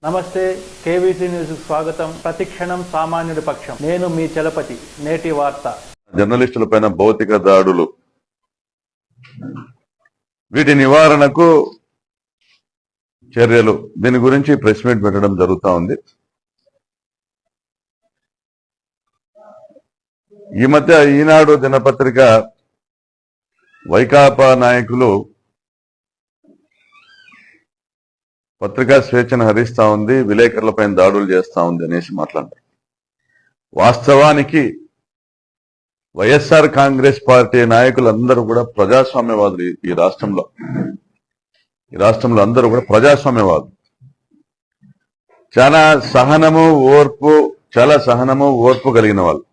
నమస్తే KVC news స్వాగతం. ప్రతిక్షణం సామాన్యుడి పక్షం. నేను మీ చలపతి. నేటి వార్త. జర్నలిస్టులపైన భౌతిక దాడులు, వీటి నివారణకు చర్యలు, దీని గురించి ప్రెస్ మీట్ పెట్టడం జరుగుతూ ఉంది. ఈ మధ్య ఈనాడు దినపత్రిక వైకాపా నాయకులు పత్రికా స్వేచ్ఛను హరిస్తా ఉంది, విలేకరులపైన దాడులు చేస్తా ఉంది అనేసి మాట్లాడారు. వాస్తవానికి వైఎస్ఆర్ కాంగ్రెస్ పార్టీ నాయకులందరూ కూడా ప్రజాస్వామ్యవాదులు. ఈ రాష్ట్రంలో అందరూ కూడా ప్రజాస్వామ్యవాదులు. చాలా సహనము ఓర్పు కలిగిన వాళ్ళు.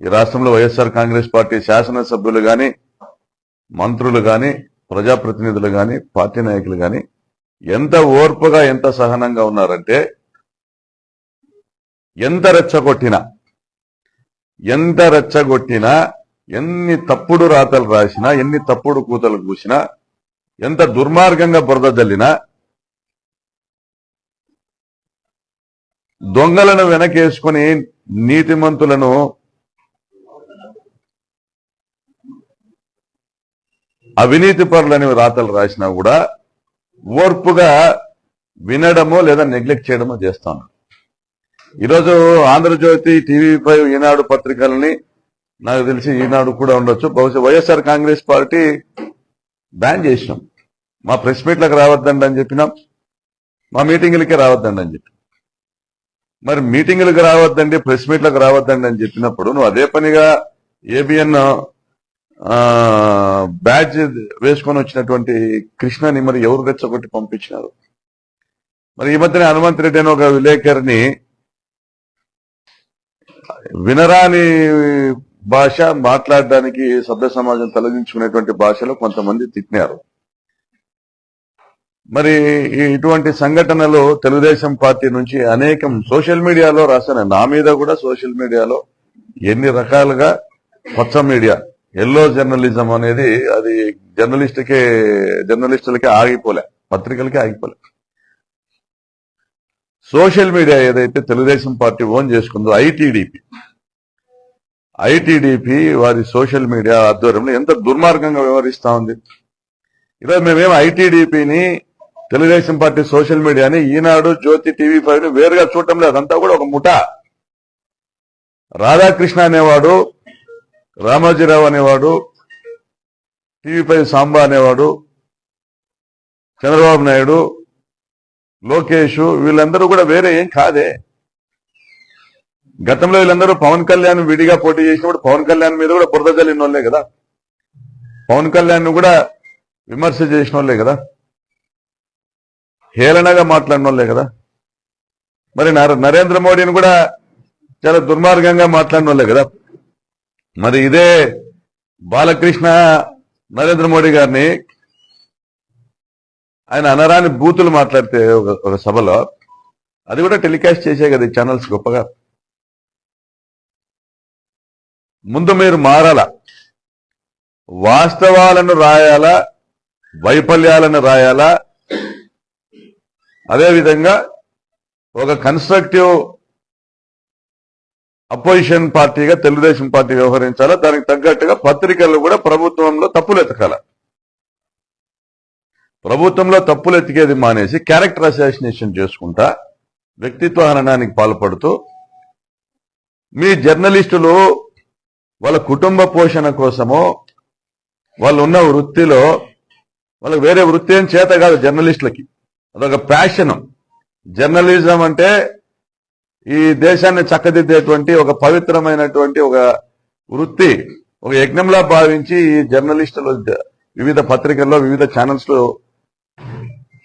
ఈ రాష్ట్రంలో వైఎస్ఆర్ కాంగ్రెస్ పార్టీ శాసనసభ్యులు గాని, మంత్రులు గాని, ప్రజాప్రతినిధులు గాని, పార్టీ నాయకులు గాని ఎంత ఓర్పుగా, ఎంత సహనంగా ఉన్నారంటే, ఎంత రెచ్చగొట్టినా, ఎన్ని తప్పుడు రాతలు రాసినా, ఎన్ని తప్పుడు కూతలు కూసినా, ఎంత దుర్మార్గంగా బురద జల్లినా, దొంగలను వెనకేసుకుని నీతిమంతులను అవినీతి పరులని రాతలు రాసినా కూడా ఓర్పుగా వినడమో లేదా నెగ్లెక్ట్ చేయడమో చేస్తాను. ఈరోజు ఆంధ్రజ్యోతి, టీవీ5, ఈనాడు పత్రికలని, నాకు తెలిసి ఈనాడు కూడా ఉండొచ్చు, బహుశా వైఎస్ఆర్ కాంగ్రెస్ పార్టీ బ్యాన్ చేసినాం. మా ప్రెస్ మీట్లకు రావద్దండి అని చెప్పినాం, మా మీటింగులకే రావద్దండి అని చెప్పి. మరి మీటింగులకు రావద్దండి, ప్రెస్ మీట్లకు రావద్దండి అని చెప్పినప్పుడు నువ్వు అదే పనిగా ఏబిఎన్ బ్యాడ్జ్ వేసుకొని వచ్చినటువంటి కృష్ణని మరి ఎవరు రెచ్చగొట్టి పంపించినారు? మరి ఈ మధ్యనే హనుమంత్ రెడ్డి అని ఒక విలేకరిని వినరాని భాష మాట్లాడడానికి సభ్య సమాజం తొలగించుకునేటువంటి భాషలో కొంతమంది తిట్టినారు. మరి ఇటువంటి సంఘటనలు తెలుగుదేశం పార్టీ నుంచి అనేకం సోషల్ మీడియాలో రాశాను. నా మీద కూడా సోషల్ మీడియాలో ఎన్ని రకాలుగా పచ్చ మీడియా, ఎల్లో జర్నలిజం అనేది అది జర్నలిస్టులకే ఆగిపోలే, పత్రికలకే ఆగిపోలే. సోషల్ మీడియా ఏదైతే తెలుగుదేశం పార్టీ ఓన్ చేసుకుందో ఐటీడీపీ వారి సోషల్ మీడియా ఆధ్వర్యంలో ఎంత దుర్మార్గంగా వ్యవహరిస్తా ఉంది. ఈరోజు మేమేం ఐటీడీపీని, తెలుగుదేశం పార్టీ సోషల్ మీడియాని, ఈనాడు, జ్యోతి, టీవీ5 వేరుగా చూడటం లేదు. అదంతా కూడా ఒక ముఠా. రాధాకృష్ణ అనేవాడు, రామోజీరావు అనేవాడు, టీవీ5 సాంబా అనేవాడు, చంద్రబాబు నాయుడు, లోకేష్, వీళ్ళందరూ కూడా వేరే ఏం కాదే. గతంలో వీళ్ళందరూ పవన్ కళ్యాణ్ విడిగా పోటీ చేసినప్పుడు పవన్ కళ్యాణ్ మీద కూడా బురద జల్లిన వాళ్ళే కదా, పవన్ కళ్యాణ్ కూడా విమర్శ చేసిన వాళ్ళే కదా, హేళనగా మాట్లాడిన వాళ్ళే కదా. మరి నరేంద్ర మోడీని కూడా చాలా దుర్మార్గంగా మాట్లాడిన వాళ్ళే కదా. మరి ఇదే బాలకృష్ణ నరేంద్ర మోడీ గారిని ఆయన అనరాని బూతులు మాట్లాడితే ఒక సభలో అది కూడా టెలికాస్ట్ చేసే కదా ఈ ఛానల్స్ గొప్పగా. ముందు మీరు మారాలా, వాస్తవాలను రాయాలా, వైఫల్యాలను రాయాలా, అదేవిధంగా ఒక కన్స్ట్రక్టివ్ అపోజిషన్ పార్టీగా తెలుగుదేశం పార్టీ వ్యవహరించాలా. దానికి తగ్గట్టుగా పత్రికలు కూడా ప్రభుత్వంలో తప్పులు ఎతకాల. ప్రభుత్వంలో తప్పులు ఎతికేది మానేసి క్యారెక్టర్ అసాసినేషన్ చేసుకుంటా వ్యక్తిత్వ హననానికి పాల్పడుతూ మీ జర్నలిస్టులు వాళ్ళ కుటుంబ పోషణ కోసమో, వాళ్ళు ఉన్న వృత్తిలో, వాళ్ళకి వేరే వృత్తి ఏం చేత కాదు జర్నలిస్టులకి, అదొక ప్యాషన్. జర్నలిజం అంటే ఈ దేశాన్ని చక్కదిద్దేటువంటి ఒక పవిత్రమైనటువంటి ఒక వృత్తి, ఒక యజ్ఞంలా భావించి ఈ జర్నలిస్టులు వివిధ పత్రికల్లో, వివిధ ఛానల్స్ లో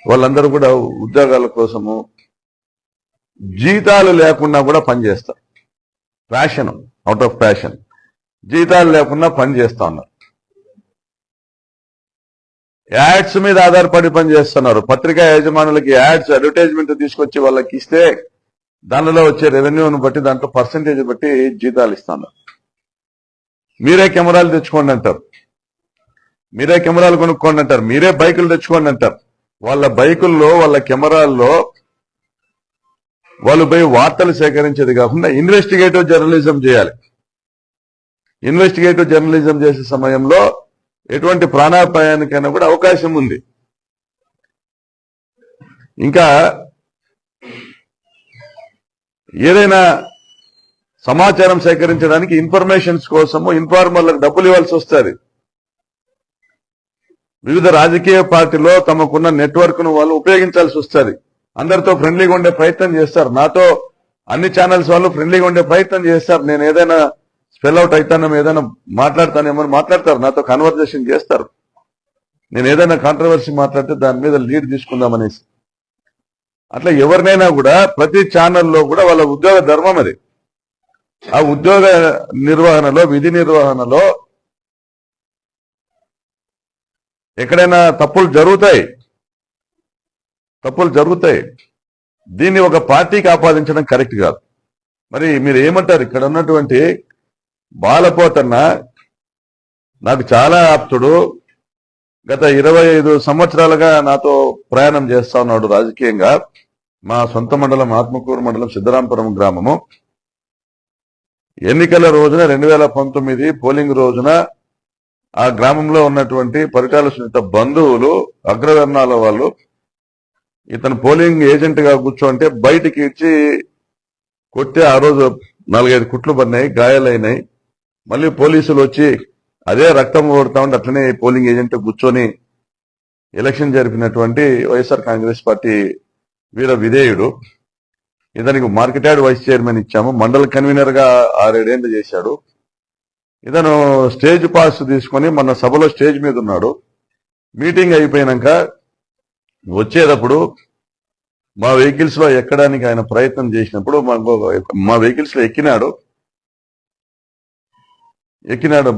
వాళ్ళందరూ కూడా ఉద్యోగాల కోసము జీతాలు లేకుండా కూడా పనిచేస్తారు. ప్యాషన్, అవుట్ ఆఫ్ ప్యాషన్, జీతాలు లేకుండా పనిచేస్తా ఉన్నారు. యాడ్స్ మీద ఆధారపడి పనిచేస్తున్నారు. పత్రికా యజమానులకి యాడ్స్, అడ్వర్టైజ్మెంట్ తీసుకొచ్చి వాళ్ళకి ఇస్తే దానిలో వచ్చే రెవెన్యూను బట్టి, దాంట్లో పర్సంటేజ్ బట్టి జీతాలు ఇస్తాను. మీరే కెమెరాలు తెచ్చుకోండి అంటారు, మీరే కెమెరాలు కొనుక్కోండి అంటారు, మీరే బైకులు తెచ్చుకోండి అంటారు. వాళ్ళ బైకుల్లో, వాళ్ళ కెమెరాల్లో వాళ్ళు పోయి వార్తలు సేకరించేది కాకుండా ఇన్వెస్టిగేటివ్ జర్నలిజం చేయాలి. ఇన్వెస్టిగేటివ్ జర్నలిజం చేసే సమయంలో ఎటువంటి ప్రాణాపాయానికైనా కూడా అవకాశం ఉంది. ఇంకా ఏదైనా సమాచారం సేకరించడానికి ఇన్ఫర్మేషన్స్ కోసము ఇన్ఫార్మర్లకు డబ్బులు ఇవ్వాల్సి వస్తుంది. వివిధ రాజకీయ పార్టీలో తమకున్న నెట్వర్క్ ను వాళ్ళు ఉపయోగించాల్సి వస్తుంది. అందరితో ఫ్రెండ్లీగా ఉండే ప్రయత్నం చేస్తారు. నాతో అన్ని ఛానల్స్ వాళ్ళు ఫ్రెండ్లీగా ఉండే ప్రయత్నం చేస్తారు. నేను ఏదైనా స్పెల్ అవుట్ అవుతానేమో, ఏదైనా మాట్లాడతానేమో మాట్లాడతారు, నాతో కన్వర్జేషన్ చేస్తారు. నేను ఏదైనా కాంట్రవర్సీ మాట్లాడితే దాని మీద లీడ్ తీసుకుందామనేసి. అట్లా ఎవరినైనా కూడా ప్రతి ఛానల్లో కూడా వాళ్ళ ఉద్యోగ ధర్మం అది. ఆ ఉద్యోగ నిర్వహణలో, విధి నిర్వహణలో ఎక్కడైనా తప్పులు జరుగుతాయి. దీన్ని ఒక పార్టీకి ఆపాదించడం కరెక్ట్ కాదు. మరి మీరు ఏమంటారు? ఇక్కడ ఉన్నటువంటి బాలపోతన్న నాకు చాలా ఆప్తుడు. గత 25 సంవత్సరాలుగా నాతో ప్రయాణం చేస్తా ఉన్నాడు రాజకీయంగా. మా సొంత మండలం ఆత్మకూరు మండలం సిద్ధరాంపురం గ్రామము. ఎన్నికల రోజున 2019 పోలింగ్ రోజున ఆ గ్రామంలో ఉన్నటువంటి పరిటాల సునీత బంధువులు, అగ్రవర్ణాల వాళ్ళు ఇతను పోలింగ్ ఏజెంట్ గా కూర్చోంటే బయటికి ఇచ్చి కొట్టి ఆ రోజు 4-5 కుట్లు పడినాయి, గాయాలైనాయి. మళ్ళీ పోలీసులు వచ్చి అదే రక్తం ఓడుతా ఉంటే అట్లనే పోలింగ్ ఏజెంట్ కూర్చొని ఎలక్షన్ జరిపినటువంటి వైఎస్ఆర్ కాంగ్రెస్ పార్టీ వీర విధేయుడు. ఇతనికి మార్కెట్ యార్డ్ వైస్ చైర్మన్ ఇచ్చాము. మండల కన్వీనర్ గా 6-7 ఏళ్లు చేశాడు. ఇతను స్టేజ్ పాస్ తీసుకొని మన సభలో స్టేజ్ మీద ఉన్నాడు. మీటింగ్ అయిపోయినాక వచ్చేటప్పుడు మా వెహికల్స్ లో ఎక్కడానికి ఆయన ప్రయత్నం చేసినప్పుడు మా వెహికల్స్ లో ఎక్కినాడు.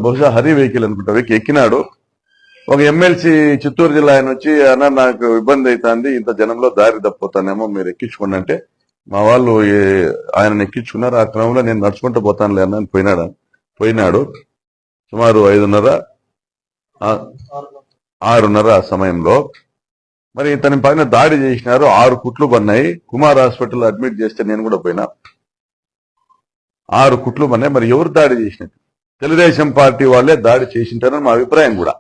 బహుశా హరి వెహికల్ అనుకుంటా. ఎక్కినాడు. ఒక ఎమ్మెల్సీ చిత్తూరు జిల్లా ఆయన వచ్చి, అన్న నాకు ఇబ్బంది అవుతుంది, ఇంత జనంలో దారి తప్పిపోతానేమో, మీరు ఎక్కించుకోండి అంటే మా వాళ్ళు ఆయన ఎక్కించుకున్నారు. ఆ క్రమంలో నేను నడుచుకుంటూ పోతానులే అన్న పోయినాడు. సుమారు 5:30, 6:30 ఆ సమయంలో మరి ఇతని పైన దాడి చేసినారు. 6 కుట్లు పడినాయి. కుమార్ హాస్పిటల్ అడ్మిట్ చేస్తే నేను కూడా పోయినా. 6 కుట్లు పడినాయి. మరి ఎవరు దాడి చేసినట్టు? తెలుగుదేశం పార్టీ వాళ్ళే దాడి చేసింటారని మా అభిప్రాయం కూడా.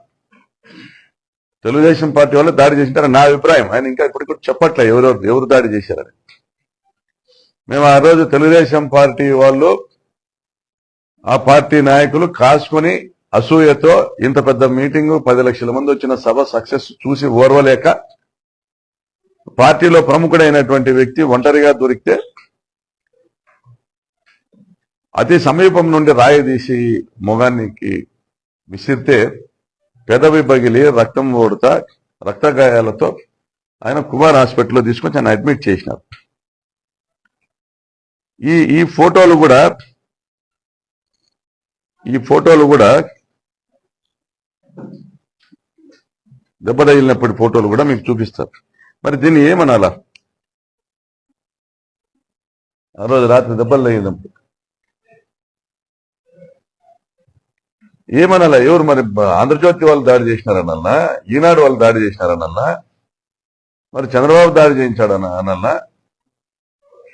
తెలుగుదేశం పార్టీ వాళ్ళే దాడి చేసింటారని నా అభిప్రాయం. ఆయన ఇంకా ఇప్పటికి చెప్పట్లే ఎవరు దాడి చేశారని. మేము ఆ రోజు తెలుగుదేశం పార్టీ వాళ్ళు, ఆ పార్టీ నాయకులు కాసుకొని అసూయతో ఇంత పెద్ద మీటింగ్, 10 లక్షల మంది వచ్చిన సభ సక్సెస్ చూసి ఓర్వలేక పార్టీలో ప్రముఖుడైనటువంటి వ్యక్తి ఒంటరిగా దొరికితే అతి సమీపం నుండి రాయి తీసి మొగానికి విసిరితే పెదవి పగిలి రక్తం ఓడుతా రక్త గాయాలతో ఆయన కుమార్ హాస్పిటల్లో తీసుకొచ్చి ఆయన అడ్మిట్ చేసినారు. ఈ ఫోటోలు కూడా దెబ్బ తగిలినప్పటి ఫోటోలు కూడా మీకు చూపిస్తారు. మరి దీన్ని ఏమనాలా? ఆ రోజు రాత్రి దెబ్బలు తగిలినప్పుడు ఏమనాలా? ఎవరు మరి? ఆంధ్రజ్యోతి వాళ్ళు దాడి చేసినారనన్నా, ఈనాడు వాళ్ళు దాడి చేసినారనన్నా, మరి చంద్రబాబు దాడి చేయించాడనన్నా,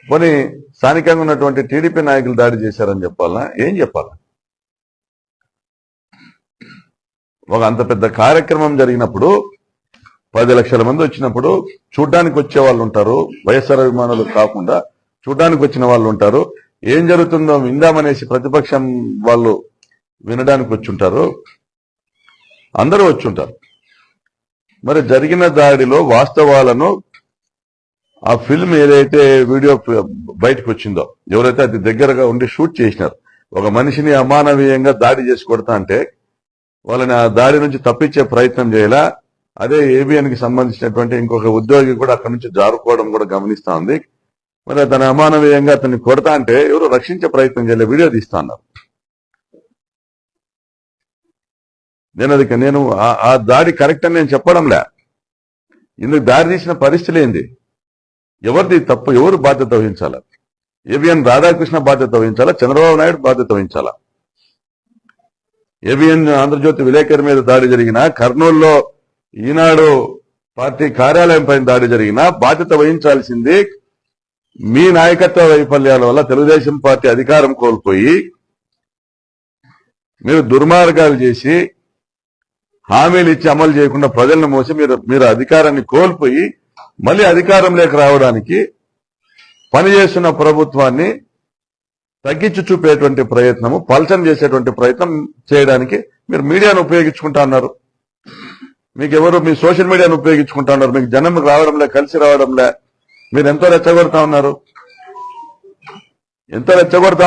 పోనీ స్థానికంగా ఉన్నటువంటి టీడీపీ నాయకులు దాడి చేశారని చెప్పాలనా? ఏం చెప్పాలా? ఒక అంత పెద్ద కార్యక్రమం జరిగినప్పుడు 10 లక్షల మంది వచ్చినప్పుడు చూడ్డానికి వచ్చే వాళ్ళు ఉంటారు. వైఎస్ఆర్ అభిమానులు కాకుండా చూడ్డానికి వచ్చిన వాళ్ళు ఉంటారు. ఏం జరుగుతుందో విందామనేసి ప్రతిపక్షం వాళ్ళు వినడానికి వచ్చుంటారు. అందరూ వచ్చుంటారు. మరి జరిగిన దాడిలో వాస్తవాలను, ఆ ఫిల్మ్ ఏదైతే వీడియో బయటకు వచ్చిందో, ఎవరైతే అది దగ్గరగా ఉండి షూట్ చేసినారు, ఒక మనిషిని అమానవీయంగా దాడి చేసి కొడతా అంటే వాళ్ళని ఆ దాడి నుంచి తప్పించే ప్రయత్నం చేయాల. అదే ఏబిఎన్ కి సంబంధించినటువంటి ఇంకొక ఉద్యోగి కూడా అక్కడి నుంచి జారుకోవడం కూడా గమనిస్తా ఉంది. మరి అతను అమానవీయంగా అతన్ని కొడతా అంటే ఎవరు రక్షించే ప్రయత్నం చేయలే, వీడియో తీస్తా అన్నారు. నేను ఆ దాడి కరెక్ట్ అని నేను చెప్పడంలే. ఇందుకు దారి తీసిన పరిస్థితులు ఏంది? ఎవరిది తప్పు? ఎవరు బాధ్యత వహించాలా? ఏబిఎన్ రాధాకృష్ణ బాధ్యత వహించాలా? చంద్రబాబు నాయుడు బాధ్యత వహించాలా? ఏబిఎన్ ఆంధ్రజ్యోతి విలేకరి మీద దాడి జరిగినా, కర్నూలులో ఈనాడు పార్టీ కార్యాలయం పైన దాడి జరిగినా బాధ్యత వహించాల్సింది మీ నాయకత్వ వైఫల్యాల వల్ల తెలుగుదేశం పార్టీ అధికారం కోల్పోయి మీరు దుర్మార్గాలు చేసి హామీలు ఇచ్చి అమలు చేయకుండా ప్రజలను మోసి మీరు అధికారాన్ని కోల్పోయి మళ్ళీ అధికారంలోకి రావడానికి పనిచేస్తున్న ప్రభుత్వాన్ని తగ్గించి చూపేటువంటి ప్రయత్నము, పల్చన చేసేటువంటి ప్రయత్నం చేయడానికి మీరు మీడియాను ఉపయోగించుకుంటా ఉన్నారు. మీకెవరు మీ సోషల్ మీడియాను ఉపయోగించుకుంటా ఉన్నారు. మీకు జనం రావడంలే, కలిసి రావడంలే. మీరు ఎంతో రెచ్చగొడతా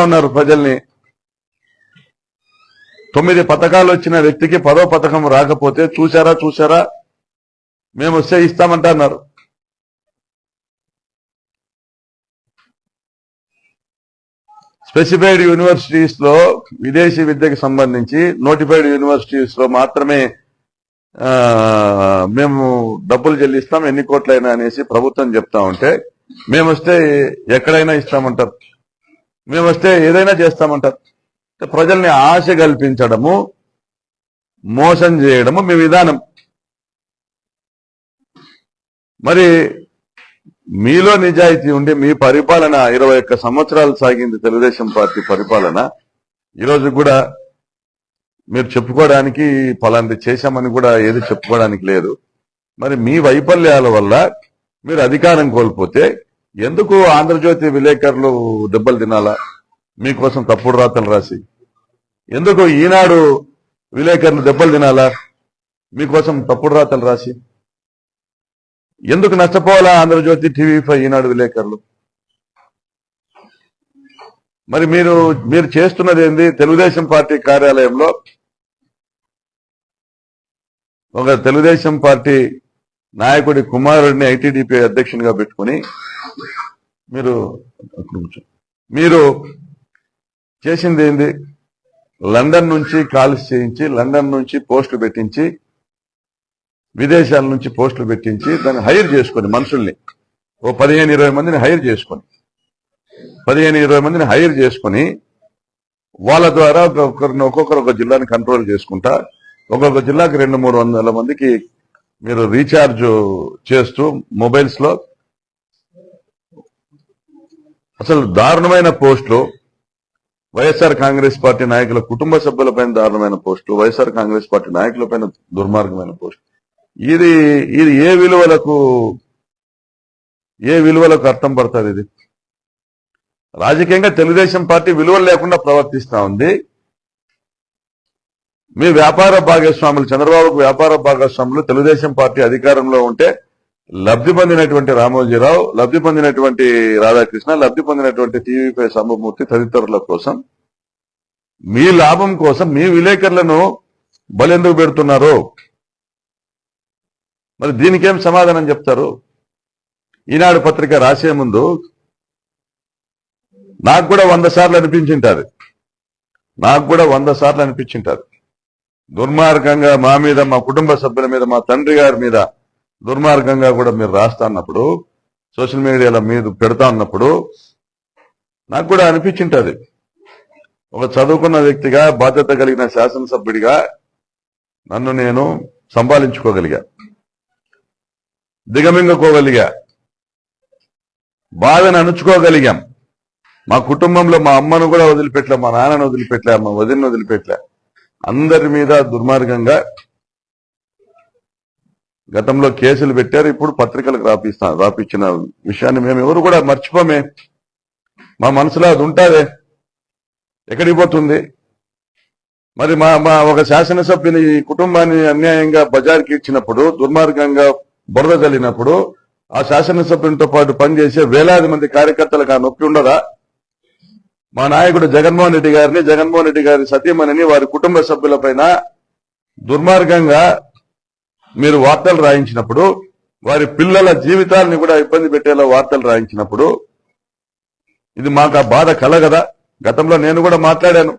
ఉన్నారు ప్రజల్ని. 9 పథకాలు వచ్చిన వ్యక్తికి 10వ పథకం రాకపోతే చూసారా మేము వస్తే ఇస్తామంటున్నారు. స్పెసిఫైడ్ యూనివర్సిటీస్ లో విదేశీ విద్యకు సంబంధించి నోటిఫైడ్ యూనివర్సిటీస్ లో మాత్రమే మేము డబ్బులు చెల్లిస్తాం, ఎన్ని కోట్లైనా అనేసి ప్రభుత్వం చెప్తా ఉంటే మేము వస్తే ఎక్కడైనా ఇస్తామంటారు, మేము వస్తే ఏదైనా చేస్తామంటారు. ప్రజల్ని ఆశ కల్పించడము, మోసం చేయడము మీ విధానం. మరి మీలో నిజాయితీ ఉండి మీ పరిపాలన 21 సంవత్సరాలు సాగింది తెలుగుదేశం పార్టీ పరిపాలన. ఈరోజు కూడా మీరు చెప్పుకోవడానికి ఫలాంటి చేశామని కూడా ఏది చెప్పుకోవడానికి లేదు. మరి మీ వైఫల్యాల వల్ల మీరు అధికారం కోల్పోతే ఎందుకు ఆంధ్రజ్యోతి విలేకరులు దెబ్బలు తినాలా మీకోసం తప్పుడు రాతలు రాసి? ఎందుకు ఈనాడు విలేకరులు దెబ్బలు తినాలా మీకోసం తప్పుడు రాతలు రాసి? ఎందుకు నష్టపోవాలా ఆంధ్రజ్యోతి, టీవీ5, ఈనాడు విలేకరులు? మరి మీరు చేస్తున్నది ఏంది? తెలుగుదేశం పార్టీ కార్యాలయంలో ఒక తెలుగుదేశం పార్టీ నాయకుడి కుమారుడిని ఐటీడీపీ అధ్యక్షునిగా పెట్టుకుని మీరు చేసింది ఏంది? లండన్ నుంచి కాల్స్ చేయించి, లండన్ నుంచి పోస్టులు పెట్టించి, విదేశాల నుంచి పోస్టులు పెట్టించి దాన్ని హైర్ చేసుకొని మనుషుల్ని ఓ 15-20 మందిని హైర్ చేసుకొని 15-20 మందిని హైర్ చేసుకొని వాళ్ళ ద్వారా ఒక్కొక్కరు ఒక జిల్లాని కంట్రోల్ చేసుకుంటా ఒక్కొక్క జిల్లాకి 200-300 మందికి మీరు రీఛార్జ్ చేస్తూ మొబైల్స్ లో అసలు దారుణమైన పోస్టులు, వైఎస్ఆర్ కాంగ్రెస్ పార్టీ నాయకుల కుటుంబ సభ్యులపైన దారుణమైన పోస్టులు, వైఎస్ఆర్ కాంగ్రెస్ పార్టీ నాయకులపైన దుర్మార్గమైన పోస్టులు. ఇది ఏ విలువలకు అర్థం పడుతుంది? ఇది రాజకీయంగా తెలుగుదేశం పార్టీ విలువలు లేకుండా ప్రవర్తిస్తా ఉంది. మీ వ్యాపార భాగస్వాములు, చంద్రబాబుకు వ్యాపార భాగస్వాములు తెలుగుదేశం పార్టీ అధికారంలో ఉంటే లబ్ధి పొందినటువంటి రామోజీరావు, లబ్ధి పొందినటువంటి రాధాకృష్ణ, లబ్ధి పొందినటువంటి టీవీ5 సాంబమూర్తి తదితరుల కోసం, మీ లాభం కోసం మీ విలేకరులను బలెందుకు పెడుతున్నారు? మరి దీనికేం సమాధానం చెప్తారు? ఈనాడు పత్రిక రాసే ముందు నాకు కూడా 100 సార్లు అనిపించింటారు దుర్మార్గంగా మా మీద, మా కుటుంబ సభ్యుల మీద, మా తండ్రి గారి మీద దుర్మార్గంగా కూడా మీరు రాస్తా అన్నప్పుడు, సోషల్ మీడియాలో మీరు పెడతా ఉన్నప్పుడు నాకు కూడా అనిపించింటది. ఒక చదువుకున్న వ్యక్తిగా, బాధ్యత కలిగిన శాసనసభ్యుడిగా నన్ను నేను సంపాదించుకోగలిగా, దిగమింగుకోగలిగా, బాధను అణుచుకోగలిగాం. మా కుటుంబంలో మా అమ్మను కూడా వదిలిపెట్టలే, మా నాన్నను వదిలిపెట్టలే, మా వదిలిని వదిలిపెట్టలే. అందరి మీద దుర్మార్గంగా గతంలో కేసులు పెట్టారు. ఇప్పుడు పత్రికలకు రాపించిన విషయాన్ని మేము ఎవరు కూడా మర్చిపోమే. మా మనసులో అది ఉంటాదే, ఎక్కడికి పోతుంది? మరి మా ఒక శాసనసభ్యుని కుటుంబాన్ని అన్యాయంగా బజార్కి ఇచ్చినప్పుడు, దుర్మార్గంగా బురద చల్లినప్పుడు ఆ శాసనసభ్యునితో పాటు పనిచేసే వేలాది మంది కార్యకర్తలకు ఆ నొప్పి ఉండదా? మా నాయకుడు జగన్మోహన్ రెడ్డి గారిని, జగన్మోహన్ రెడ్డి గారి సతీమణిని, వారి కుటుంబ సభ్యులపైన దుర్మార్గంగా మీరు వార్తలు రాయించినప్పుడు, వారి పిల్లల జీవితాలని కూడా ఇబ్బంది పెట్టేలా వార్తలు రాయించినప్పుడు ఇది మాకు ఆ బాధ కలగదా? గతంలో నేను కూడా మాట్లాడాను.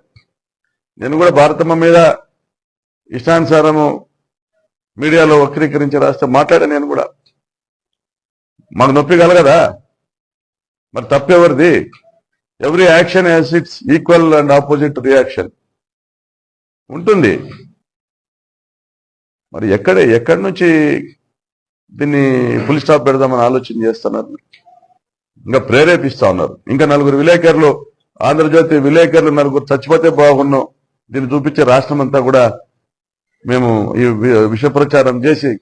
నేను కూడా భారతమ్మ మీద ఇష్టానుసారము మీడియాలో వక్రీకరించి రాస్తే మాట్లాడాను. నేను కూడా మాకు నొప్పి కలగదా? మరి తప్పెవరిది? Every action has its equal and opposite reaction ఉంటుంది. మరి ఎక్కడి నుంచి దీన్ని ఫుల్ స్టాప్ పెడదామని ఆలోచన చేస్తున్నారు? ఇంకా ప్రేరేపిస్తా ఉన్నారు. ఇంకా నలుగురు విలేకరులు, ఆంధ్రజ్యోతి విలేకరులు నలుగురు చచ్చిపోతే బాగున్నాం, దీన్ని చూపించే రాష్ట్రం అంతా కూడా మేము ఈ విష ప్రచారం చేసి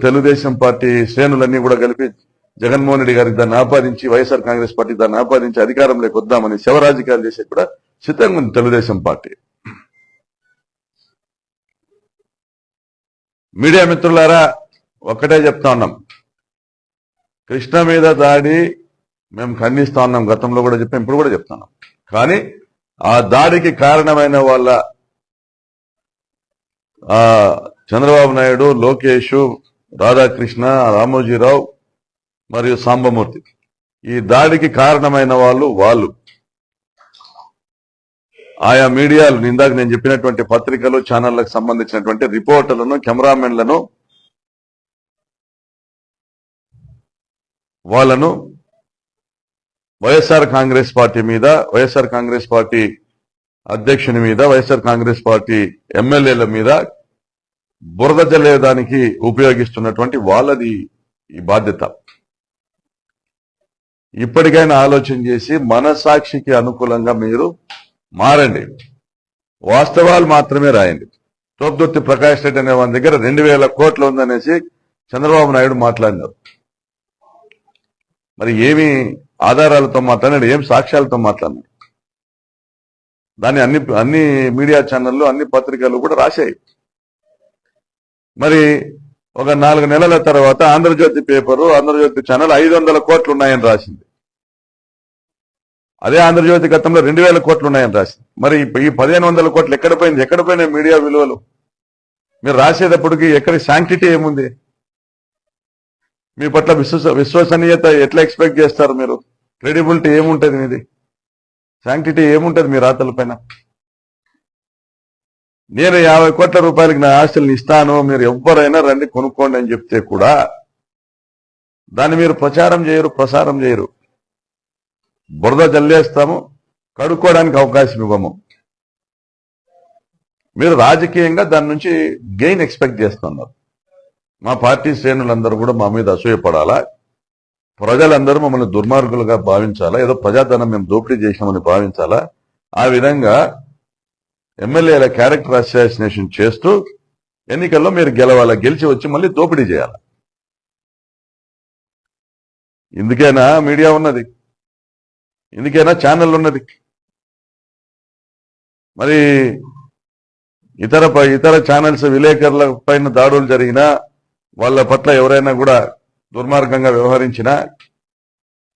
తెలుగుదేశం పార్టీ శ్రేణులన్నీ కూడా కలిపి జగన్మోహన్ రెడ్డి గారికి దాన్ని ఆపాదించి, వైఎస్ఆర్ కాంగ్రెస్ పార్టీ దాన్ని ఆపాదించి అధికారంలోకి వద్దామని శవరాజకీయాలు చేసే కూడా సిద్ధంగా ఉంది తెలుగుదేశం పార్టీ. మీడియా మిత్రులారా, ఒక్కటే చెప్తా ఉన్నాం, కృష్ణ మీద దాడి మేము ఖండిస్తా ఉన్నాం. గతంలో కూడా చెప్పాం, ఇప్పుడు కూడా చెప్తున్నాం. కానీ ఆ దాడికి కారణమైన వాళ్ళ చంద్రబాబు నాయుడు, లోకేష్, రాధాకృష్ణ, రామోజీరావు మరియు సాంబమూర్తి, ఈ దాడికి కారణమైన వాళ్ళు ఆయా మీడియాలు, ఇందాక నేను చెప్పినటువంటి పత్రికలు, ఛానళ్లకు సంబంధించినటువంటి రిపోర్టర్లను, కెమెరామెన్లను, వాళ్ళను వైఎస్ఆర్ కాంగ్రెస్ పార్టీ మీద, వైఎస్ఆర్ కాంగ్రెస్ పార్టీ అధ్యక్షుని మీద, వైఎస్ఆర్ కాంగ్రెస్ పార్టీ ఎమ్మెల్యేల మీద బురద జల్లేదానికి ఉపయోగిస్తున్నటువంటి వాళ్ళది ఈ బాధ్యత. ఇప్పటికైనా ఆలోచన చేసి మనసాక్షికి అనుకూలంగా మీరు మారండి, వాస్తవాలు మాత్రమే రాయండి. తోపుదుర్తి ప్రకాష్ రెడ్డి అనే వాళ్ళ దగ్గర 2000 కోట్లు ఉందనేసి చంద్రబాబు నాయుడు మాట్లాడినారు. మరి ఏమి ఆధారాలతో మాట్లాడినాడు, ఏం సాక్ష్యాలతో మాట్లాడినాడు? దాన్ని అన్ని మీడియా ఛానళ్లు, అన్ని పత్రికలు కూడా రాశాయి. మరి ఒక 4 నెలల తర్వాత ఆంధ్రజ్యోతి పేపరు, ఆంధ్రజ్యోతి ఛానల్ 500 కోట్లు ఉన్నాయని రాసింది. అదే ఆంధ్రజ్యోతి గతంలో 2000 కోట్లు ఉన్నాయని రాసింది. మరి ఈ 1500 కోట్లు ఎక్కడ పోయింది? ఎక్కడ పోయినాయి మీడియా విలువలు? మీరు రాసేటప్పటికి ఎక్కడ శాంక్టిటీ ఏముంది? మీ పట్ల విశ్వసనీయత ఎట్లా ఎక్స్పెక్ట్ చేస్తారు మీరు? క్రెడిబిలిటీ ఏముంటది మీది? శాంక్టిటీ ఏముంటది మీ రాతల పైన? నేను 50 కోట్ల రూపాయలకి నా ఆస్తుల్ని ఇస్తాను, మీరు ఎవరైనా రండి కొనుక్కోండి అని చెప్తే కూడా దాన్ని మీరు ప్రచారం చేయరు, ప్రసారం చేయరు. బురద జల్లేస్తాము, కడుక్కోవడానికి అవకాశం ఇవ్వము. మీరు రాజకీయంగా దాని నుంచి గెయిన్ ఎక్స్పెక్ట్ చేస్తున్నారు. మా పార్టీ శ్రేణులందరూ కూడా మా మీద అసూయపడాలా, ప్రజలందరూ మమ్మల్ని దుర్మార్గులుగా భావించాలా, ఏదో ప్రజాధనం మేము దోపిడీ చేసినామని భావించాలా? ఆ విధంగా ఎమ్మెల్యేల క్యారెక్టర్ అసాసినేషన్ చేస్తూ ఎన్నికల్లో మీరు గెలవాలా, గెలిచి వచ్చి మళ్ళీ దోపిడీ చేయాలి. ఇందుకైనా మీడియా ఉన్నది, ఇందుకైనా ఛానల్ ఉన్నది. మరి ఇతర ఛానల్స్ విలేకరుల పైన దాడులు జరిగినా, వాళ్ళ పట్ల ఎవరైనా కూడా దుర్మార్గంగా వ్యవహరించినా,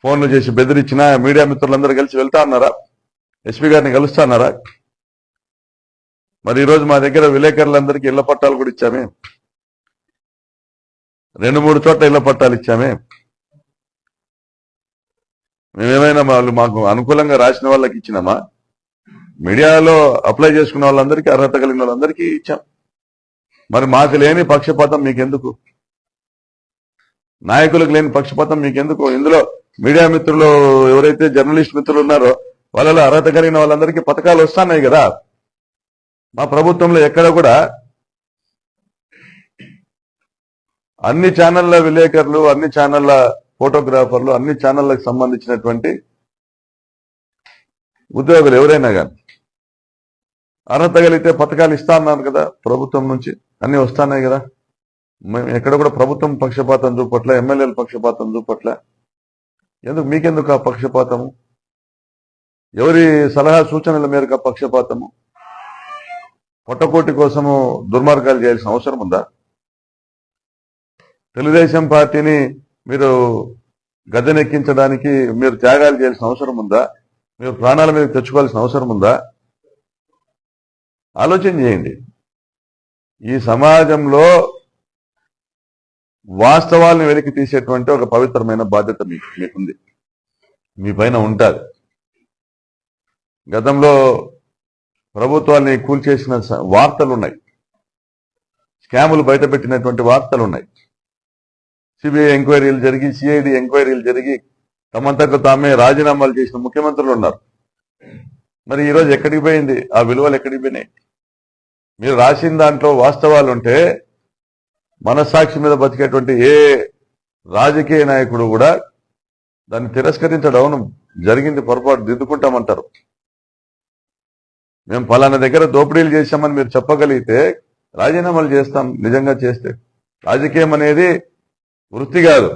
ఫోన్లు చేసి బెదిరించినా మీడియా మిత్రులందరూ కలిసి వెళ్తా అన్నారా? ఎస్పీ గారిని కలుస్తా అన్నారా? మరి ఈరోజు మా దగ్గర విలేకరులందరికీ ఇళ్ల పట్టాలు కూడా ఇచ్చామే, 2-3 చోట్ల ఇళ్ల పట్టాలు ఇచ్చామే. మేమేమైనా మాకు అనుకూలంగా రాసిన వాళ్ళకి ఇచ్చినామా? మీడియాలో అప్లై చేసుకున్న వాళ్ళందరికీ, అర్హత కలిగిన వాళ్ళందరికీ ఇచ్చాం. మరి మాకు లేని పక్షపాతం మీకెందుకు? నాయకులకు లేని పక్షపాతం మీకెందుకు? ఇందులో మీడియా మిత్రులు ఎవరైతే జర్నలిస్ట్ మిత్రులు ఉన్నారో వాళ్ళలో అర్హత కలిగిన వాళ్ళందరికీ పథకాలు వస్తున్నాయి కదా. మా ప్రభుత్వంలో ఎక్కడ కూడా అన్ని ఛానళ్ల విలేకరులు, అన్ని ఛానళ్ల ఫోటోగ్రాఫర్లు, అన్ని ఛానళ్లకు సంబంధించినటువంటి ఉద్యోగులు ఎవరైనా కానీ అర్హత కలిగితే పథకాలు ఇస్తా అన్నారు కదా ప్రభుత్వం నుంచి, అన్ని వస్తున్నాయి కదా. ఎక్కడ కూడా ప్రభుత్వం పక్షపాతం చూపట్ల, ఎమ్మెల్యేల పక్షపాతం చూపట్ల. మీకెందుకు ఆ పక్షపాతము? ఎవరి సలహా సూచనల మేరకు ఆ పక్షపాతము? పొట్టకోటి కోసము దుర్మార్గాలు చేయాల్సిన అవసరం ఉందా? తెలుగుదేశం పార్టీని మీరు గద్దెనెక్కించడానికి మీరు త్యాగాలు చేయాల్సిన అవసరం ఉందా? మీరు ప్రాణాల మీద తెచ్చుకోవాల్సిన అవసరం ఉందా? ఆలోచన చేయండి. ఈ సమాజంలో వాస్తవాలను వెలికి తీసేటువంటి ఒక పవిత్రమైన బాధ్యత మీకుంది, మీ పైన ఉంటుంది. గతంలో ప్రభుత్వాన్ని కూల్చేసిన వార్తలు ఉన్నాయి, స్కాములు బయటపెట్టినటువంటి వార్తలు ఉన్నాయి. సిబిఐ ఎంక్వైరీలు జరిగి, సిఐడి ఎంక్వైరీలు జరిగి తమంతకు తామే రాజీనామాలు చేసిన ముఖ్యమంత్రులు ఉన్నారు. మరి ఈరోజు ఎక్కడికి పోయింది ఆ విలువలు? ఎక్కడికి పోయినాయి? మీరు రాసిన దాంట్లో వాస్తవాలు ఉంటే మనస్సాక్షి మీద బతికేటువంటి ఏ రాజకీయ నాయకుడు కూడా దాన్ని తిరస్కరించడం, అవును జరిగింది పొరపాటు, దిద్దుకుంటామంటారు. మేము ఫలానా దగ్గర దోపిడీలు చేశామని మీరు చెప్పగలిగితే రాజీనామాలు చేస్తాం. నిజంగా చేస్తే రాజకీయం అనేది వృత్తి కాదు,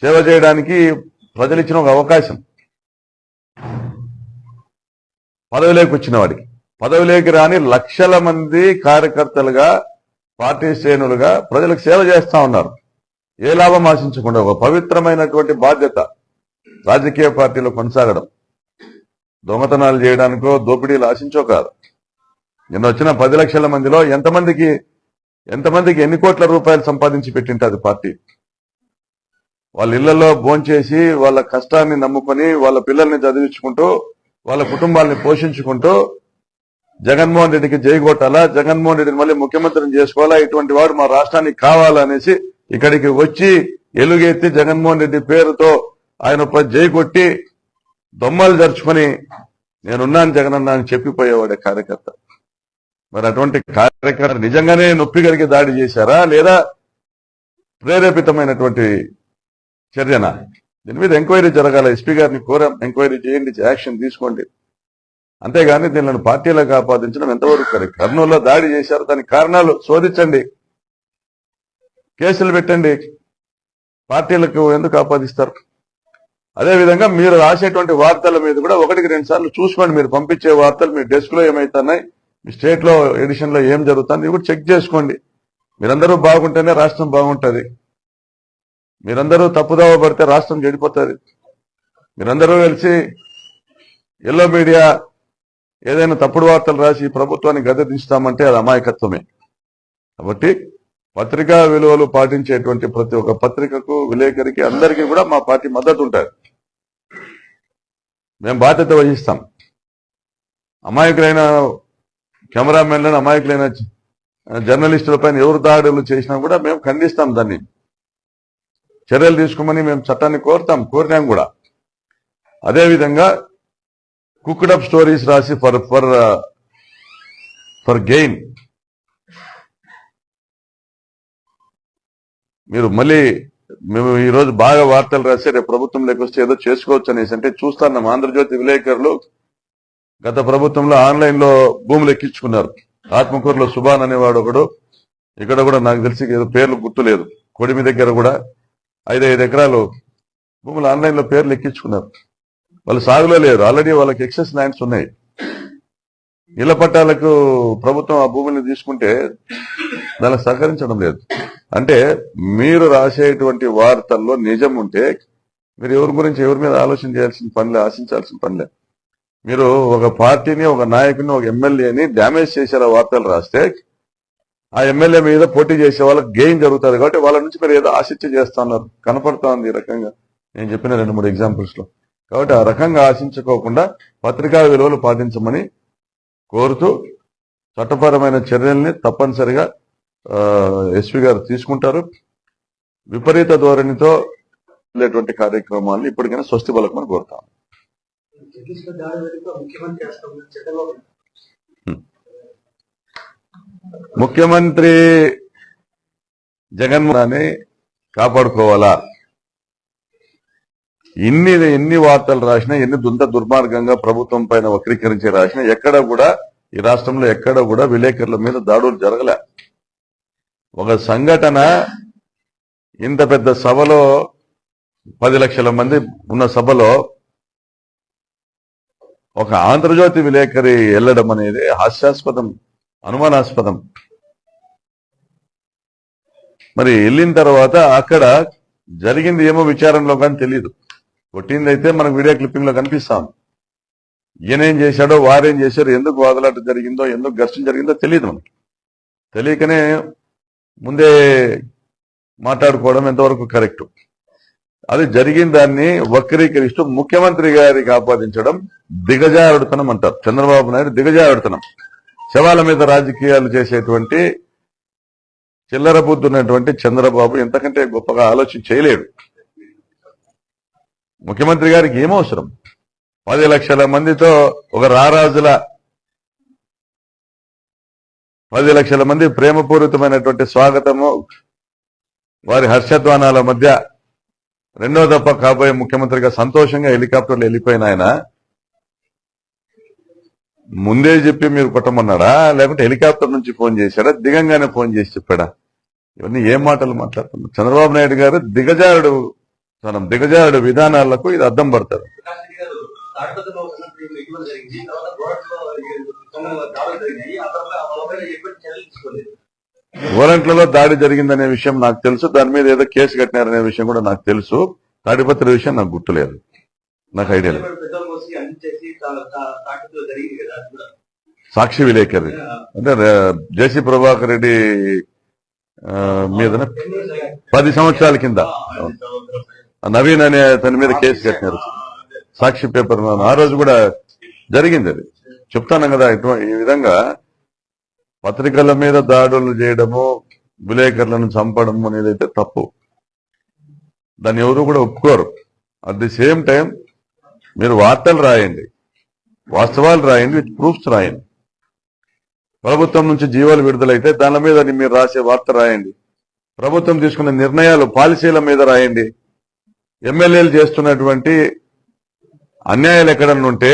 సేవ చేయడానికి ప్రజలు ఇచ్చిన ఒక అవకాశం. పదవిలోకి వచ్చిన వాడికి, పదవిలోకి రాని లక్షల మంది కార్యకర్తలుగా, పార్టీ శ్రేణులుగా ప్రజలకు సేవ చేస్తా ఉన్నారు. ఏ లాభం ఆశించకుండా ఒక పవిత్రమైనటువంటి బాధ్యత రాజకీయ పార్టీలో కొనసాగడం. దొంగతనాలు చేయడానికో దోపిడీలు ఆశించో కాదు. నిన్న వచ్చిన 10 లక్షల మందిలో ఎంతమందికి ఎన్ని కోట్ల రూపాయలు సంపాదించి పెట్టింటది పార్టీ. వాళ్ళ ఇళ్లలో భోంచేసి వాళ్ళ కష్టాన్ని నమ్ముకొని వాళ్ళ పిల్లల్ని చదివించుకుంటూ వాళ్ళ కుటుంబాలని పోషించుకుంటూ జగన్మోహన్ రెడ్డికి జైగొట్టాలా, జగన్మోహన్ రెడ్డిని మళ్ళీ ముఖ్యమంత్రిని చేసుకోవాలా, ఇటువంటి వాడు మా రాష్ట్రానికి కావాలనేసి ఇక్కడికి వచ్చి ఎలుగెత్తి జగన్మోహన్ రెడ్డి పేరుతో ఆయన జై కొట్టి దొమ్మలు జరుచుకొని నేనున్నాను జగనన్నా అని చెప్పిపోయేవాడే కార్యకర్త. మరి అటువంటి కార్యకర్త నిజంగానే నొప్పి కలిగి దాడి చేశారా లేదా ప్రేరేపితమైనటువంటి చర్యనా? దీని మీద ఎంక్వైరీ జరగాల. ఎస్పీ గారిని కోరాం, ఎంక్వైరీ చేయండి, యాక్షన్ తీసుకోండి. అంతేగాని దీనిని పార్టీలకు ఆపాదించడం ఎంతవరకు కరెక్ట్? కర్నూలులో దాడి చేశారు, దానికి కారణాలు శోధించండి, కేసులు పెట్టండి. పార్టీలకు ఎందుకు ఆపాదిస్తారు? అదేవిధంగా మీరు రాసేటువంటి వార్తల మీద కూడా 1-2 సార్లు చూసుకోండి. మీరు పంపించే వార్తలు మీ డెస్క్ లో ఏమైతున్నాయి, మీ స్టేట్ లో ఎడిషన్ లో ఏం జరుగుతుంది, ఇవి కూడా చెక్ చేసుకోండి. మీరందరూ బాగుంటేనే రాష్ట్రం బాగుంటుంది. మీరందరూ తప్పుదోవ పడితే రాష్ట్రం చెడిపోతుంది. మీరందరూ కలిసి ఎల్లో మీడియా ఏదైనా తప్పుడు వార్తలు రాసి ప్రభుత్వాన్ని గద్దెదించుతామంటే అది అమాయకత్వమే. కాబట్టి పత్రికా విలువలు పాటించేటువంటి ప్రతి ఒక్క పత్రికకు, విలేకరికి, అందరికీ కూడా మా పార్టీ మద్దతు ఉంటుంది. మేము బాధ్యత వహిస్తాం. అమాయకులైన కెమెరామెన్లను, అమాయకులైన జర్నలిస్టులపైన ఎవరు దాడులు చేసినా కూడా మేము ఖండిస్తాం. దాన్ని చర్యలు తీసుకోమని మేము చట్టాన్ని కోరినాం కూడా. అదేవిధంగా కుక్డ్ అప్ స్టోరీస్ రాసి ఫర్ గెయిన్ మీరు మళ్ళీ మేము ఈ రోజు బాగా వార్తలు రాసి రేపు ప్రభుత్వంలోకి వస్తే ఏదో చేసుకోవచ్చు అనేసి అంటే చూస్తున్నాం. ఆంధ్రజ్యోతి విలేకరులు గత ప్రభుత్వంలో ఆన్లైన్ లో భూములు ఎక్కించుకున్నారు. ఆత్మకూరులో సుభాన్ అనేవాడు ఒకడు, ఇక్కడ కూడా నాకు తెలిసి ఏదో పేర్లు గుర్తులేదు, కొడిమి దగ్గర కూడా 5 ఎకరాలు భూములు ఆన్లైన్ లో పేర్లు ఎక్కించుకున్నారు. వాళ్ళు సాగులో లేరు, ఆల్రెడీ వాళ్ళకి ఎక్సెస్ ల్యాండ్స్ ఉన్నాయి. ఇళ్ల పట్టాలకు ప్రభుత్వం ఆ భూముల్ని తీసుకుంటే దానికి సహకరించడం లేదు. అంటే మీరు రాసేటువంటి వార్తల్లో నిజం ఉంటే మీరు ఎవరి గురించి, ఎవరి మీద ఆలోచన చేయాల్సిన పనిలే, ఆశించాల్సిన పనిలే. మీరు ఒక పార్టీని, ఒక నాయకుని, ఒక ఎమ్మెల్యేని డ్యామేజ్ చేసేలా వార్తలు రాస్తే ఆ ఎమ్మెల్యే మీద పోటీ చేసే వాళ్ళకి గెయిన్ జరుగుతుంది. కాబట్టి వాళ్ళ నుంచి మీరు ఏదో ఆశించి చేస్తా ఉన్నారు, కనపడతా ఉంది ఈ రకంగా. నేను చెప్పిన 2-3 ఎగ్జాంపుల్స్ లో. కాబట్టి ఆ రకంగా ఆశించుకోకుండా పత్రికా విలువలు పాటించమని కోరుతూ చట్టపరమైన చర్యల్ని తప్పనిసరిగా ఎస్పీ గారు తీసుకుంటారు. విపరీత ధోరణితో వెళ్ళేటువంటి కార్యక్రమాలను ఇప్పటికైనా స్వస్తి పలకమని కోరుతాం. ముఖ్యమంత్రి జగన్మోహన్ కాపాడుకోవాలా? ఎన్ని వార్తలు రాసినా, ఎన్ని దుర్మార్గంగా ప్రభుత్వం పైన వక్రీకరించి రాసినా ఎక్కడ కూడా ఈ రాష్ట్రంలో ఎక్కడ కూడా విలేకరుల మీద దాడులు జరగలే. ఒక సంఘటన ఇంత పెద్ద సభలో 10 లక్షల మంది ఉన్న సభలో ఒక ఆంధ్రజ్యోతి విలేకరి వెళ్లడం అనేది హాస్యాస్పదం, అనుమానాస్పదం. మరి వెళ్ళిన తర్వాత అక్కడ జరిగింది ఏమో విచారణలో కానీ తెలియదు. కొట్టిందైతే మనకు వీడియో క్లిప్పింగ్ లో కనిపిస్తాం. ఈయనేం చేశాడో, వారేం చేశారో, ఎందుకు వాదలాట జరిగిందో, ఎందుకు ఘర్షణ జరిగిందో తెలియదు మనకి. తెలియకనే ముందే మాట్లాడుకోవడం ఎంతవరకు కరెక్ట్? అది జరిగిన దాన్ని వక్రీకరిస్తూ ముఖ్యమంత్రి గారికి ఆపాదించడం దిగజారుడుతనం అంటారు. చంద్రబాబు నాయుడు దిగజారుడుతనం. శవాల మీద రాజకీయాలు చేసేటువంటి చిల్లర బుద్ధి ఉన్నటువంటి చంద్రబాబు ఎంతకంటే గొప్పగా ఆలోచన చేయలేడు. ముఖ్యమంత్రి గారికి ఏమవసరం? 10 లక్షల మందితో ఒక రారాజుల 10 లక్షల మంది ప్రేమపూరితమైనటువంటి స్వాగతము, వారి హర్షధ్వానాల మధ్య రెండో దఫా కాబోయే ముఖ్యమంత్రిగా సంతోషంగా హెలికాప్టర్లో వెళ్ళిపోయిన ఆయన ముందే చెప్పి మీరు కొట్టమన్నాడా, లేకుంటే హెలికాప్టర్ నుంచి ఫోన్ చేశాడా, దిగంగానే ఫోన్ చేసి చెప్పాడా? ఇవన్నీ ఏం మాటలు మాట్లాడుతున్నారు? చంద్రబాబు నాయుడు గారు దిగజారుడు విధానాలకు ఇది అద్దం పడతారు. గోరంట్లలో దాడి జరిగిందనే విషయం నాకు తెలుసు. దాని మీద ఏదో కేసు కట్టినారనే విషయం కూడా నాకు తెలుసు. తాడిపత్రి విషయం నాకు గుర్తులేదు, నాకు ఐడియా లేదు. సాక్షి విలేకరి అంటే జేసీ ప్రభాకర్ రెడ్డి మీద 10 సంవత్సరాల కింద నవీన్ అనే అతని మీద కేసు కట్టినారు. సాక్షి పేపర్ ఆ రోజు కూడా జరిగింది. అది చెప్తాను కదా. ఈ విధంగా పత్రికల మీద దాడులు చేయడము, విలేకరులను చంపడం అనేది అయితే తప్పు. దాన్ని ఎవరు కూడా ఒప్పుకోరు. అట్ ది సేమ్ టైం మీరు వార్తలు రాయండి, వాస్తవాలు రాయండి, విత్ ప్రూఫ్స్ రాయండి. ప్రభుత్వం నుంచి జీవోలు విడుదలైతే దాని మీద మీరు రాసే వార్త రాయండి. ప్రభుత్వం తీసుకున్న నిర్ణయాలు, పాలసీల మీద రాయండి. ఎమ్మెల్యేలు చేస్తున్నటువంటి అన్యాయాలు ఎక్కడన్నా ఉంటే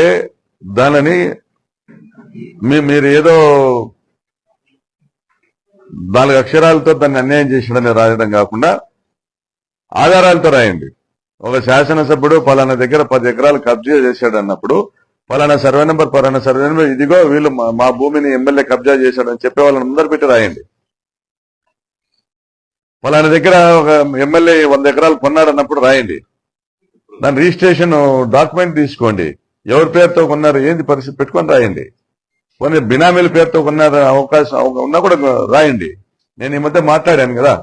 దానిని మీరు ఏదో 4 అక్షరాలతో దాన్ని అన్యాయం చేసినని రాయడం కాకుండా ఆధారాలతో రాయండి. ఒక శాసనసభ్యుడు పలానా దగ్గర 10 ఎకరాలు కబ్జా చేశాడు అన్నప్పుడు పలానా సర్వే నెంబర్ ఇదిగో వీళ్ళు మా భూమిని ఎమ్మెల్యే కబ్జా చేశాడని చెప్పే వాళ్ళని ముందర పెట్టి రాయండి. పలానా దగ్గర ఒక ఎమ్మెల్యే 100 ఎకరాలు కొన్నాడు అన్నప్పుడు రాయండి. దాని రిజిస్ట్రేషన్ డాక్యుమెంట్ తీసుకోండి. ఎవరి పేరుతో కొన్నారు ఏంది పరిస్థితి పెట్టుకొని రాయండి. కొన్ని బినామీల పేరుతో కొన్నారు అవకాశం ఉన్నా కూడా రాయండి. నేను ఈ మధ్య మాట్లాడాను కదా,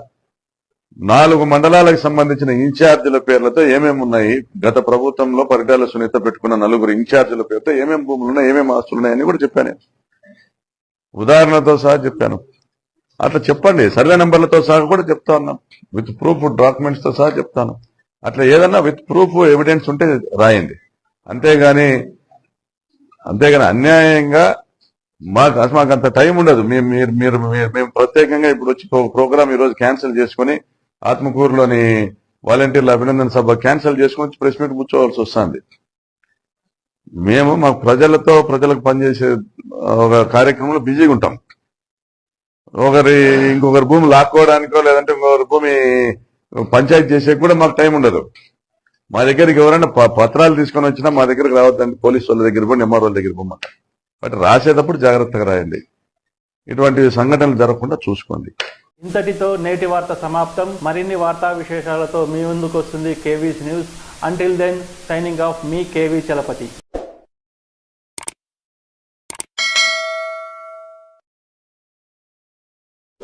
4 మండలాలకు సంబంధించిన ఇన్ఛార్జీల పేర్లతో ఏమేమి ఉన్నాయి, గత ప్రభుత్వంలో పరిటాల సునీత పెట్టుకున్న 4 ఇన్ఛార్జీల పేరుతో ఏమేమి భూములు ఉన్నాయి, ఏమేమి ఆస్తులు ఉన్నాయని కూడా చెప్పాను. ఉదాహరణతో సహా చెప్పాను. అట్లా చెప్పండి. సర్వే నెంబర్లతో సహా కూడా చెప్తా ఉన్నాం. విత్ ప్రూఫ్ డాక్యుమెంట్స్ తో సహా చెప్తాను. అట్లా ఏదన్నా విత్ ప్రూఫ్ ఎవిడెన్స్ ఉంటే రాయండి. అంతేగాని అన్యాయంగా మాకు అంత టైం ఉండదు. మేము ప్రత్యేకంగా ఇప్పుడు వచ్చి ప్రోగ్రామ్ ఈ రోజు క్యాన్సిల్ చేసుకుని ఆత్మకూరులోని వాలంటీర్ల అభినందన సభ క్యాన్సిల్ చేసుకుని ప్రెస్ మీట్ కూర్చోవాల్సి వస్తుంది. మేము మా ప్రజలకు పనిచేసే ఒక కార్యక్రమంలో బిజీగా ఉంటాం. ఇంకొకరి భూమి లాక్కోవడానికో లేదంటే ఇంకొకరి భూమి పంచాయతీ చేసే కూడా మాకు టైం ఉండదు. మా దగ్గరికి ఎవరైనా పత్రాలు తీసుకొని వచ్చినా మా దగ్గరికి రావద్దండి, పోలీసు వాళ్ళ దగ్గర పోయి ఎంఆర్ఓ వాళ్ళ దగ్గర పోమంట. బట్ రాసేటప్పుడు జాగ్రత్తగా రాయండి. ఇటువంటి సంఘటనలు జరగకుండా చూసుకోండి. ఇంతటితో నేటి వార్త సమాప్తం. మరిన్ని వార్తా విశేషాలతో మీ ముందుకు వస్తుంది KV's news. Until then signing off మీ కేవీ చలపతి.